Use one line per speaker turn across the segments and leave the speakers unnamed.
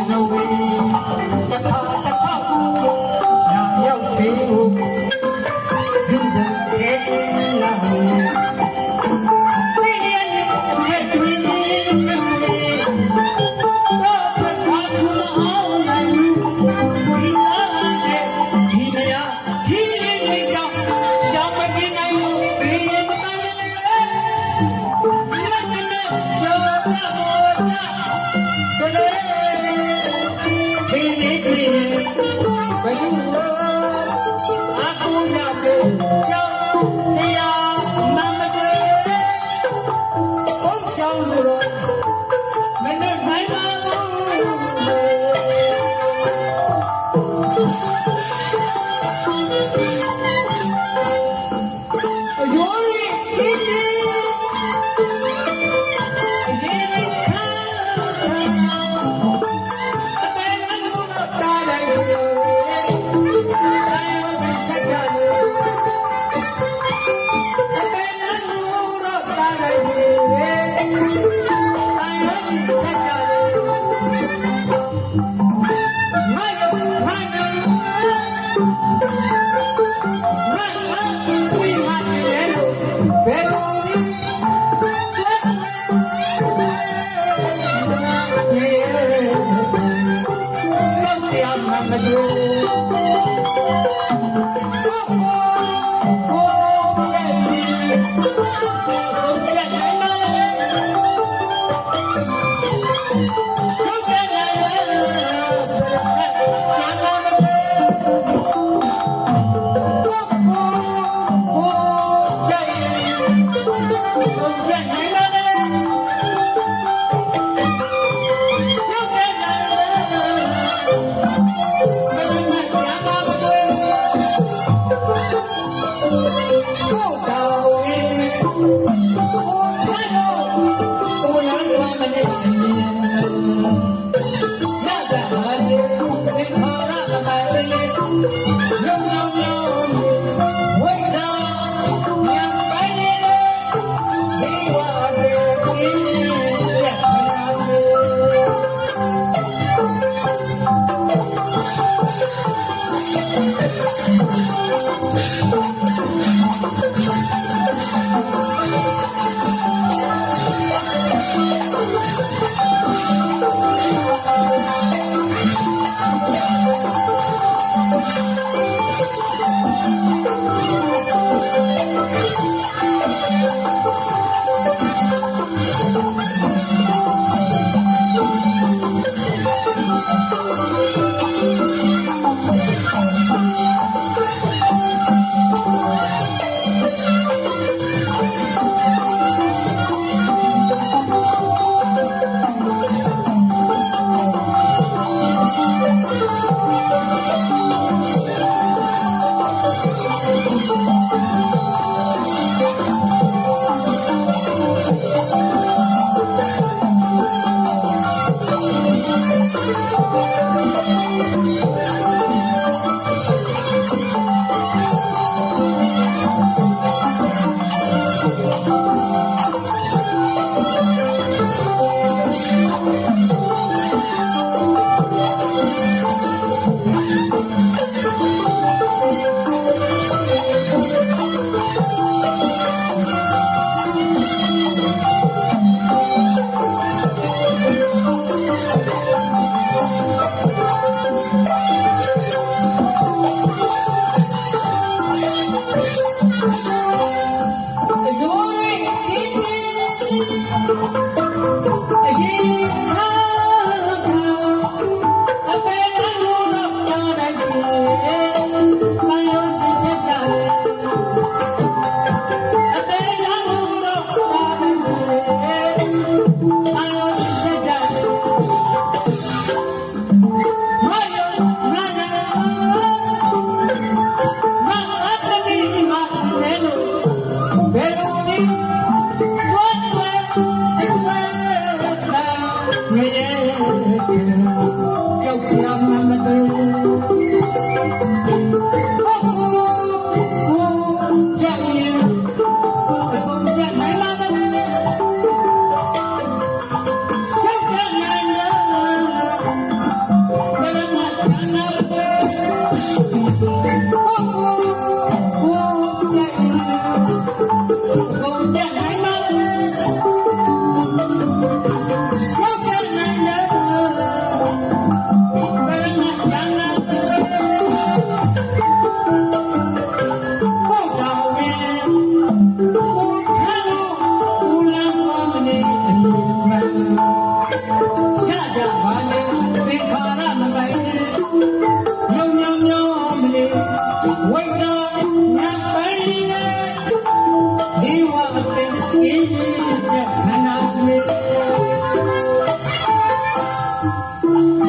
မ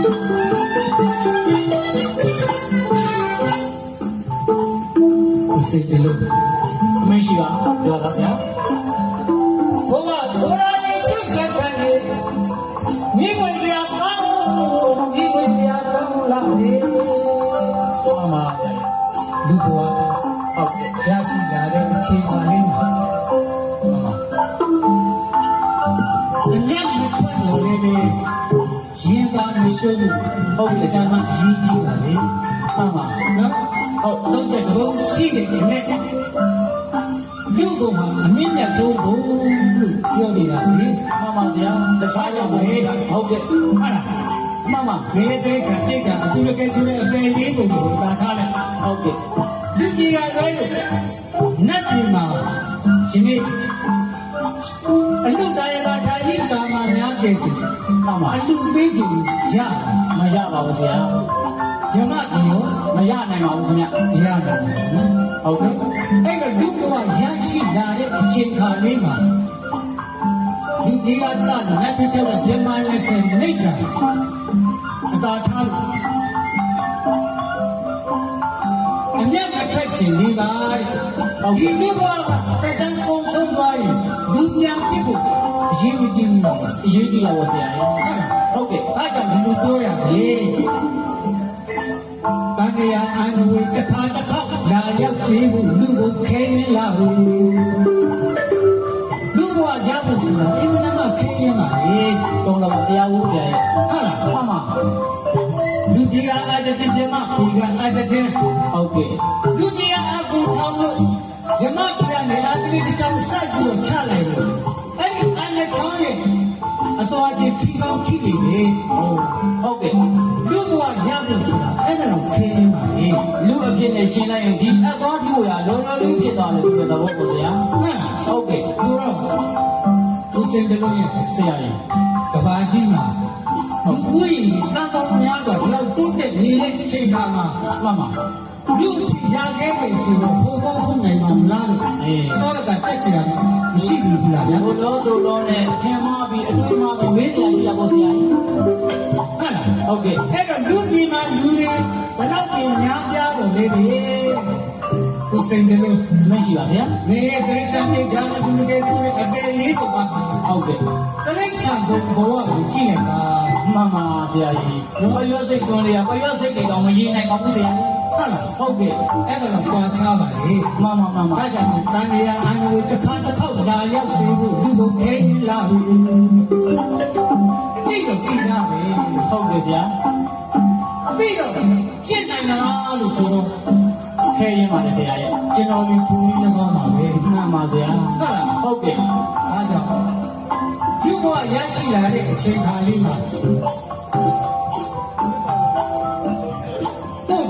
စိတ်တလို့အမရှိပါပြောပါဗျာဘုရားဆိုရည်ရှိချက်ခံနေမိဝင်တရားကောင်းမိဝင်တရားကောင်းလာတယ်အမှားကြတယ်လူဘဝဟုတ်တယ်ရရှိလာတဲ့အချိန်ပါလေးမှာအမြတ်မပွင့်လို့လည်းရင်သာမရှိဘူးဟုတ်တယ်ဒါမှအရေးကြီးပါလေမှန်ပါနော်ဟုတ်လုံးတဲ့ဘုံရှိတယ်နဲ့လူ့ဘုံမှာအမြင့်မြတ်ဆုံးဘုံလို့ပြောနေတာလေမှန်ပါဗျာတခြားကြောင့်ပဲဟုတ်ကဲ့ဟုတ်လားမှန်ပါဘယ်တဲ့ခါတိတ်တာအတူတကယ်ဆိုတဲ့အပင်လေးကိုပါထားလိုက်ဟုတ်ကဲ့လူကြီးကလည်းနတ်ပြည်မှာရှင်မေအလူတရားပါဒါကြီးကာမများတဲ့မှန်ပါအလူပေးကြည့်ရမရပါဘူးဆရာဓမ္မကြီးရောမရနိုင်ပါဘူးခင်ဗျမရနိုင်ဘူးဟုတ်ကဲ့အဲ့တော့လူဘဝရရှိလာတဲ့အချိန်ခါလေးမှာဒီဒီကသာနဲ့တစ်ချက်ဓမ္မနဲ့ဆင်မိတ်တာအသာထားလို့အမြတ်မထွက်ချင်လေးပါဒီလူဘဝကတက်တန်းကုန်ဆုံးသွားရင်လူပြန်ဖြစ်ဖို့အရေးမကြီးဘူးအရေးကြီးပါဆရာဟုတ်ကဲ့အားကြောင့်ဒီလိုပြောရလေတန်ရာအန်ဝေတစ်ခါတစ်ခေါက်လာရောက်စေဖို့လူကိုခဲနေလာဘူးလူဘဝရဖို့ဆိုတာအင်မတန်မှခဲရင်ပါလေတောင်းတော့တရားဝဆရာရဲ့ဟုတ်လားမှန်ပါလူကြီးအားတဲ့ဓမ္မဒီကအားတဲ့ဟုတ်ကဲ့လူကြီးအားကိုထောင်းလို့ဓမ္မတရားနဲ့အားတိတစ်ချောင်းစိုက်ပြီးချလိုက်လို့အဲ့ဒီအနဲ့ချောင်းရဲ့အတော်အကျထီကောင်းထီနေလေဟုတ်ကဲ့လူဘဝရဖို့ဆိုတာအဲ့ဒါတော့ခဲနေပါလေလူအဖြစ်နဲ့ရှင်းလိုက်ရင်ဒီအတော်ထီကိုရလုံးလုံးလေးဖြစ်သွားတယ်ဆိုတဲ့သဘောပေါ့ဆရာဟုတ်ကဲ့ဆိုတော့သူစင်တလုံးရဲ့ဆရာကြီးကဘာကြီးမှာဦးကြီးတန်တော်များတော့ဒီလောက်တိုးတက်နေတဲ့အချိန်ခါမှာမှန်ပါလူရခဲ့ပြီဆိုတော့ဘိုးဘုံခုနိုင်မှာမလားလို့စောရကတက်ကြတာမရှိဘူးလားဗျာဘိုးတော်ဆိုတော့နဲ့ထင်မှားပြီးအတွေ့မှားပြီးမေးစရာရှိတာပေါ့ဆရာကြီးဟုတ်လားဟုတ်ကဲ့အဲ့တော့လူကြီးမှာလူတွေဘယ်တော့ပြင်များပြားတော့လေဒီကိုစင်တယ်လို့မရှိပါဗျာနေရတဲ့စံပြေကြောင့်သူတွေကဆိုရအပေလေးတော့ပါဟုတ်ကဲ့တလိษံဘုံဘဝကိုကြည့်နေတာမှန်ပါဆရာကြီးဘယ်ရောစိတ်ကွန်လေးကဘယ်ရောစိတ်တွေတော့မရေးနိုင်ပါဘူးဆရာကြီးဟုတ်လားဟုတ်ကဲ့အဲ့ဒါတော့ပွားချပါလေမှန်ပါအဲ့ကြောင့်တန်ရာအန်ဝေတစ်ခါတစ်ခေါက်လာရောက်စေဖို့လူကိုခဲလာဘူးဒီတော့ပြရပဲဟုတ်တယ်ဗျာပြီးတော့ရှင်းနိုင်လားလို့ဆိုတော့ခဲရင်ပါလေဆရာရဲ့ကျွန်တော်ဒီသူကြီးလည်းကောင်းပါပဲမှန်ပါဗျာဟုတ်လားဟုတ်ကဲ့အားကြောင့်လူဘဝရရှိလာတဲ့အချိန်ခါလေးမှာ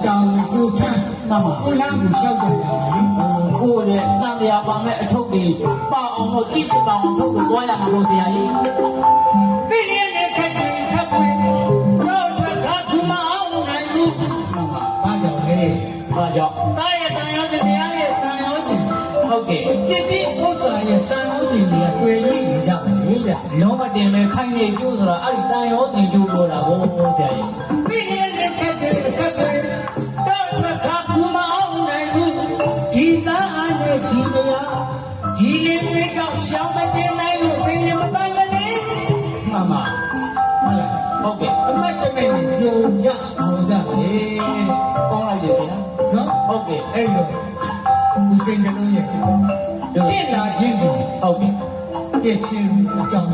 တောင်းကိုထမ်းမှန်ပါကိုလမ်းကိုလျှောက်ကြရပါလေကိုရဲ့တန်တရားပါမဲ့အထုပ်တွေပအောင်လို့ကြည့်ပြအောင်ထုတ်လို့သွားရမှာလို့ဆရာကြီးပြင်းနေတဲ့ခက်တွေခက်တွေတော့သာသူမအောင်နိုင်ဘူးမှန်ပါဘာကြောင့်လဲဘာကြောင့်တာရဲ့တန်ရောတဲ့တရားရဲ့တန်ရောခြင်းဟုတ်ကဲ့ပြည့်စည်ဥစ္စာရဲ့တန်ရောခြင်းတွေကတွေ့ရကြတယ်ဗျလောဘတင်မဲ့ခိုင်နေကျိုးဆိုတာအဲ့ဒီတန်ရောခြင်းကျိုးပေါ်တာဘုန်းဆရာကြီးပြင်းနေတဲ့ခက်တွေခက်တွေဒီသားအားနဲ့ဒီမယားဒီလေးလေးကောက်ရှောင်းမတင်နိုင်လို့ဘယ်ရမပိုင်မလဲမှန်ပါဟုတ်လားဟုတ်ကဲ့အမတ်တမဲ့ညုံကြအောင်ကြလေကောင်းလိုက်တယ်ဗျာနော်ဟုတ်ကဲ့အဲ့လိုဒီစိတ်ကလေးရဲ့ရှင်းလာခြင်းဟုတ်ကဲ့ပြည့်ချင်းအကြောင်း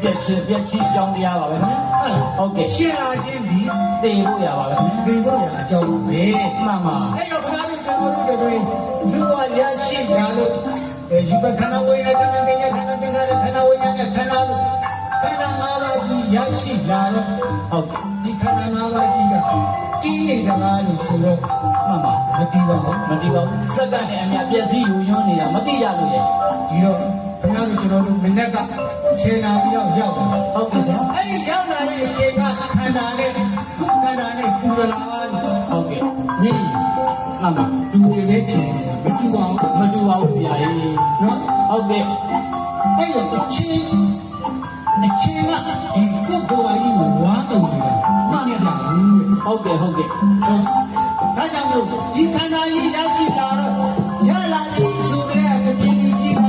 ပြည့်ချင်းအကြောင်းတရားပါပဲခင်ဗျာဟုတ်ကဲ့ရှင်းလာခြင်းဒီသိဖို့ရပါပဲခင်ဗျာသိဖို့ရအကြောင်းပဲမှန်ပါအဲ့တော့ခင်ဗျားတို့ကျွန်တော်တို့တွေလူဝရရှိလာလို့ဒီပခဏဝိညာဉ်ခဏပညာခဏပင်္ဂရခဏဝိညာဉ်နဲ့ခဏလို့ခဏ၅ပါးကြီးရရှိလာတော့ဟုတ်ကဲ့ဒီခဏ၅ပါးကြီးကတီးနေတာလို့ဆိုတော့မှန်ပါမတီးပါဘူးမတီးပါဘူးစက္ကန့်နဲ့အများပြည့်စည်ယူယွန်းနေတာမသိကြလို့လေဒီတော့ခင်ဗျားတို့ကျွန်တော်တို့မနေ့က10 နာရီရောက်တာဟုတ်ကဲ့ဆရာအဲ့ဒီရောက်လာတဲ့အချိန်ကခန္ဓာနဲ့ခုခန္ဓာနဲ့ပူရလာဟုတ်ကဲ့ညီမှန်ပါဒီလိုလေးထင်မတူပါဘူးမတူပါဘူးဗျာကြီးနော်ဟုတ်ကဲ့အဲ့တော့အချင်းကဒီကုတ်ဘဝကြီးကိုဝါတုံနေတာမှန်တယ် ဟုတ်ကဲ့ဟုတ်ကဲ့ဒါကြောင့်မို့ဒီခန္ဓာကြီးရရှိလာတော့ရလာပြီဆိုကြတဲ့တပြင်းကြီးကြီးလာ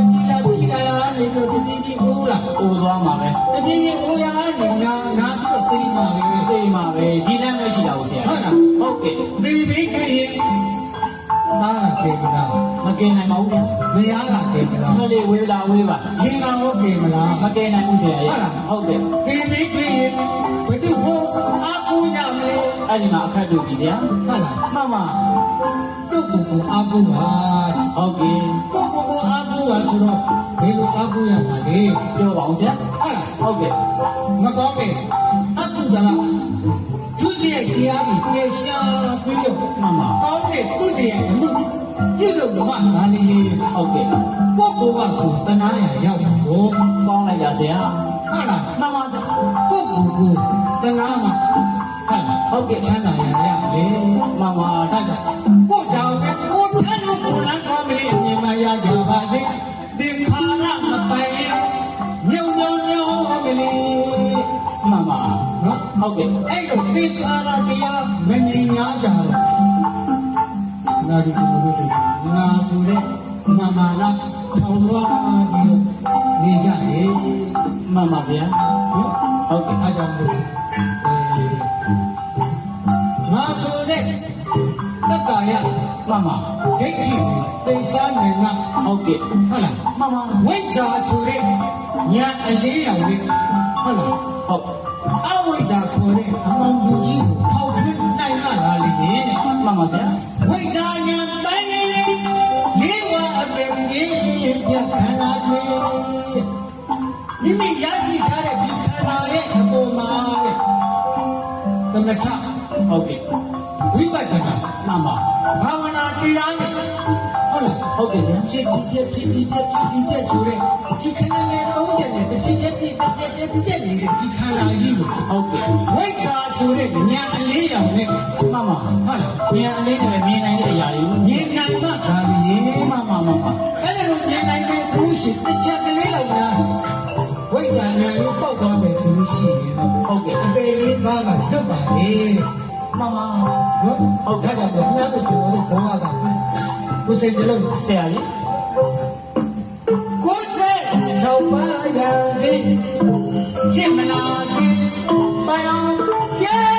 နေတော့တပြင်းကြီးအိုးလာအိုးသွားမှာပဲတပြင်းကြီးအိုးရနေနာပြီးတော့သိမှာပဲဒီလမ်းပဲရှိတာဟုတ်ဆရာဟုတ်လားဟုတ်ကဲ့ပြီးပြီးကြည့်သားကကေကလားမကဲနိုင်ပါဘူးဗျာမရကကေကလားမလေးဝေးလာဝေးပါရင်ကဟုတ်ကေမလားမကဲနိုင်ဘူးဆရာဟုတ်လားဟုတ်ကဲ့ပြီးပြီးကြည့်ဘယ်သူ့ကိုအားကိုးကြမလဲအဲ့ဒီမှာအခက်တွေ့ပြီဆရာဟုတ်လားမှန်ပါသူ့ကိုအားကိုးပါဟုတ်ကဲ့သူ့ကိုအားကိုးပါဆိုတော့ဘယ်လိုအားကိုးရမှာလဲပြောပါဦးဆရာဟုတ်လားဟုတ်ကဲ့မကောင်းဘူးအကုသလားသူ့ရဲ့တရားကြီးပြေရှားပြီးတော့မှန်ပါကောင်းတဲ့သူ့ရဲ့အမှုပြုလုပ်တော့မှငါနေဟုတ်ကဲ့ကိုကိုကကိုတနာရရောက်တော့ကောင်းလိုက်ကြဆရာဟုတ်လားမှန်ပါကိုကိုတနာမှာဟုတ်ကဲ့ချမ်းသာရရလေမှန်ပါတတ်ကိုကြောင့်ကိုထမ်းလို့ကိုလန်းကောင်းပြီအမြင်မရကြပါသေးဒီခါရမပိုင်မြုံမလေးမှန်ပါနော်ဟုတ်ကဲ့အဲ့တော့ဒီခါရတရားမငြိမ်ညာကြတော့နာဒီကိုတို့ငါဆိုတဲ့မမလာထောင်သွားပြီးနေကြလေမှန်ပါဗျာဟုတ်ကဲ့အားကြောင့်လို့ငါဆိုတဲ့တက္ကာယမှန်ပါဒိဋ္ဌိသိရှားနေမှာဟုတ်ကဲ့ဟုတ်လားမှန်ပါဝိဇ္ဇာဆိုတဲ့ညာအလေးရောင်လေးဟုတ်လားဟုတ်အဝိဇ္ဇာဆိုတဲ့အမောင်ကြီးကိုထောက်ထွင်းနိုင်လာလေတဲ့မှန်ပါဗျာဝိဇ္ဇာညာပိုင်းလေးလေးဝါအပင်ကြီးပြခန္ဓာတွေမိမိရရှိထားတဲ့ဒီခန္ဓာရဲ့အပေါ်မှာသမထဟုတ်ကဲ့ဝိပဿနာမှန်ပါဘာဝနာတရားနဲ့ဟုတ်လားဟုတ်ကဲ့ဆရာဖြစ်ပြီးဆိုတဲ့ဒီခန္ဓာရဲ့သုံးချက်နဲ့တစ်ချက်နေတဲ့ဒီခန္ဓာကြီးကိုဟုတ်ကဲ့ဝိဇ္ဇာဆိုတဲ့ဉာဏ်အလေးရောင်နဲ့မှန်ပါဟုတ်လားဉာဏ်အလေးနဲ့မြင်နိုင်တဲ့အရာတွေမြင်နိုင်မှဒါလေမှန်ပါအဲ့ဒါလိုမြင်နိုင်တဲ့သူရှိတစ်ချက်ကလေးလောက်များဝိဇ္ဇာဉာဏ်ကိုပေါက်သွားမယ်ဆိုလို့ရှိရင်ဟုတ်ကဲ့အပေလေးပါးကလွတ်ပါလေမှန်ပါဟုတ်ကဲ့ဒါကြောင့်ဘုရားတို့ကျွန်တော်တို့ဘောကကိုစိတ်ကြလို့ဆရာကြီးကိုစိတ်ဆောပါရစီจิตမနာကြီးပယောင်ကျဲ